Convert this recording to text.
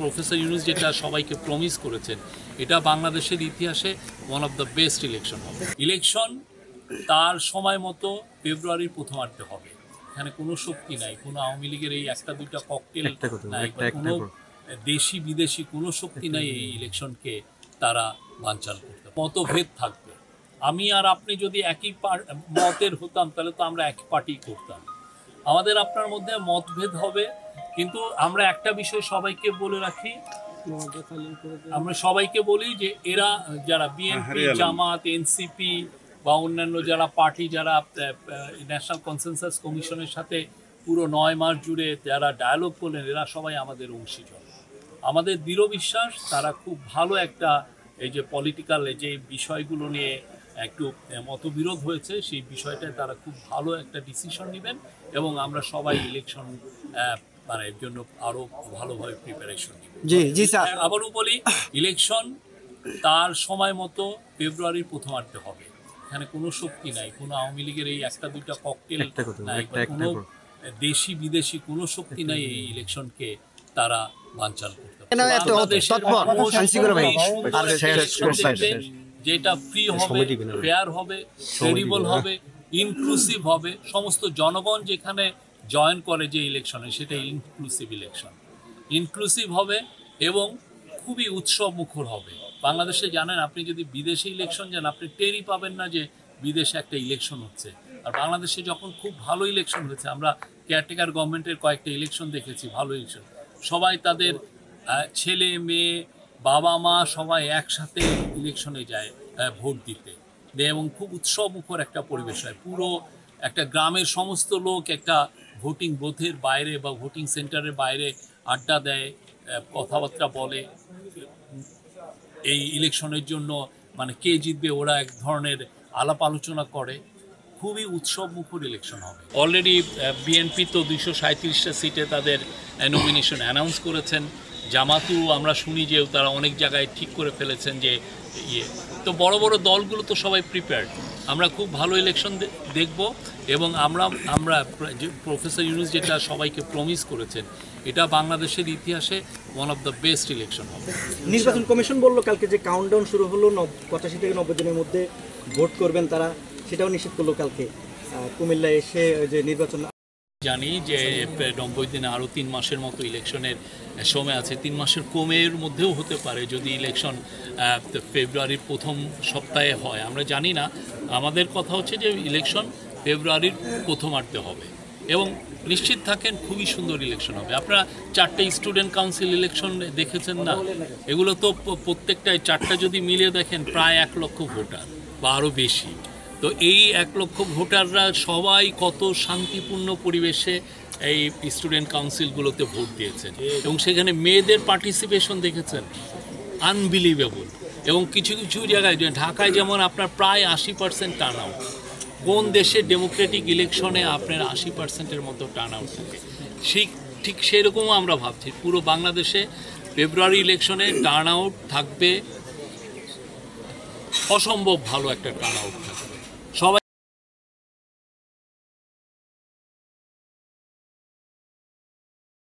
Professor Yunus যেটা সবাইকে promise করেছেন, এটা বাংলাদেশের ইতিহাসে one of the best election হবে। ইলেকশন তার সময় মতো ফেব্রুয়ারির প্রথমার্ধে হবে। এখানে কোনো শক্তি নাই, কোনো আওয়ামী লীগের এই একটা দুইটা ককটেল নাই, কোনো দেশি বিদেশি কোনো শক্তি নাই এই ইলেকশনকে তারা বানচাল করতে। মতভেদ থাকবে, আমি আর আপনি যদি একই মতের হতাম তাহলে তো আমরা একই পার্টি করতাম। আমাদের আপনার মধ্যে মতভেদ হবে, কিন্তু আমরা একটা বিষয় সবাইকে বলে রাখি, আমরা সবাইকে বলি যে এরা যারা বিএনপি, জামাত, এনসিপি বা অন্যান্য যারা পার্টি, যারা ন্যাশনাল কনসেনসাস কমিশনের সাথে পুরো 9 মাস জুড়ে যারা ডায়ালগ করলেন, এরা সবাই আমাদের অংশীজন। আমাদের দৃঢ় বিশ্বাস তারা খুব ভালো একটা এই যে পলিটিক্যাল যে বিষয়গুলো নিয়ে একটু মতবিরোধ হয়েছে, সেই বিষয়টায় তারা খুব ভালো একটা ডিসিশন নেবেন এবং আমরা সবাই ইলেকশন মানে এর জন্য আরও ভালোভাবে প্রিপারেশন নেব। আবারও বলি, ইলেকশন তার সময় মতো ফেব্রুয়ারির প্রথমার্ধে হবে। এখানে কোনো শক্তি নাই, কোনো আওয়ামী লীগের এই একটা দুইটা ককটেল নাই, কোনো দেশি বিদেশি কোনো শক্তি নাই এই ইলেকশনকে তারা বানচাল করতে পারে। যেটা ফ্রি হবে, ফেয়ার হবে, ক্রেডিবল হবে, ইনক্লুসিভ হবে। সমস্ত জনগণ যেখানে জয়েন করে যে ইলেকশনে, সেটা ইনক্লুসিভ হবে এবং খুবই উৎসব মুখর হবে। বাংলাদেশে জানেন, আপনি যদি বিদেশে ইলেকশন যান, আপনি টেরই পাবেন না যে বিদেশে একটা ইলেকশন হচ্ছে। আর বাংলাদেশে যখন খুব ভালো ইলেকশন হয়েছে, আমরা কেয়ারটেকার গভর্নমেন্টের কয়েকটা ইলেকশন দেখেছি, ভালো ইলেকশন, সবাই তাদের ছেলে মেয়ে বাবা মা সবাই একসাথে ইলেকশনে যায় ভোট দিতে, এবং খুব উৎসব মুখর একটা পরিবেশ হয়। পুরো একটা গ্রামের সমস্ত লোক একটা ভোটিং বুথের বাইরে বা ভোটিং সেন্টারের বাইরে আড্ডা দেয়, কথাবার্তা বলে এই ইলেকশনের জন্য, মানে কে জিতবে ওরা এক ধরনের আলাপ আলোচনা করে। খুবই উৎসব মুখর ইলেকশন হবে। অলরেডি বিএনপি তো 237টা সিটে তাদের নমিনেশন অ্যানাউন্স করেছেন। জামাতও আমরা শুনি যে তারা অনেক জায়গায় ঠিক করে ফেলেছেন যে তো বড় বড় দলগুলো তো সবাই প্রিপেয়ার্ড। আমরা খুব ভালো ইলেকশন দেখব এবং আমরা প্রফেসর ইউনূস যেটা সবাইকে প্রমিস করেছেন, এটা বাংলাদেশের ইতিহাসে one of the best election হবে। নির্বাচন কমিশন বলল কালকে যে কাউন্টডাউন শুরু হলো, 85 থেকে 90 দিনের মধ্যে ভোট করবেন তারা, সেটাও নিশ্চিত করলো কালকে কুমিল্লায় এসে যে নির্বাচন। জানি যে 90 দিনে আরও 3 মাসের মতো ইলেকশনের সময় আছে। 3 মাসের কমের মধ্যেও হতে পারে যদি ইলেকশন ফেব্রুয়ারির প্রথম সপ্তাহে হয়, আমরা জানি না। আমাদের কথা হচ্ছে যে ইলেকশন ফেব্রুয়ারির প্রথমার্ধে হবে এবং নিশ্চিত থাকেন খুবই সুন্দর ইলেকশন হবে। আপনারা 4টে স্টুডেন্ট কাউন্সিল ইলেকশন দেখেছেন না? এগুলো তো প্রত্যেকটায় 4টা যদি মিলিয়ে দেখেন প্রায় 1 লক্ষ ভোটার বা আরও বেশি। তো এই 1 লক্ষ ভোটাররা সবাই কত শান্তিপূর্ণ পরিবেশে এই স্টুডেন্ট কাউন্সিলগুলোতে ভোট দিয়েছেন এবং সেখানে মেয়েদের পার্টিসিপেশন দেখেছেন, আনবিলিভেবল। এবং কিছু কিছু জায়গায়, ঢাকায় যেমন আপনার প্রায় 80% টার্ন আউট। কোন দেশে ডেমোক্রেটিক ইলেকশনে আপনার 80%-এর মতো টার্ন আউট থাকে? ঠিক সেরকমও আমরা ভাবছি পুরো বাংলাদেশে ফেব্রুয়ারি ইলেকশনে টার্ন আউট থাকবে, অসম্ভব ভালো একটা টার্ন আউট থাকবে। সবাই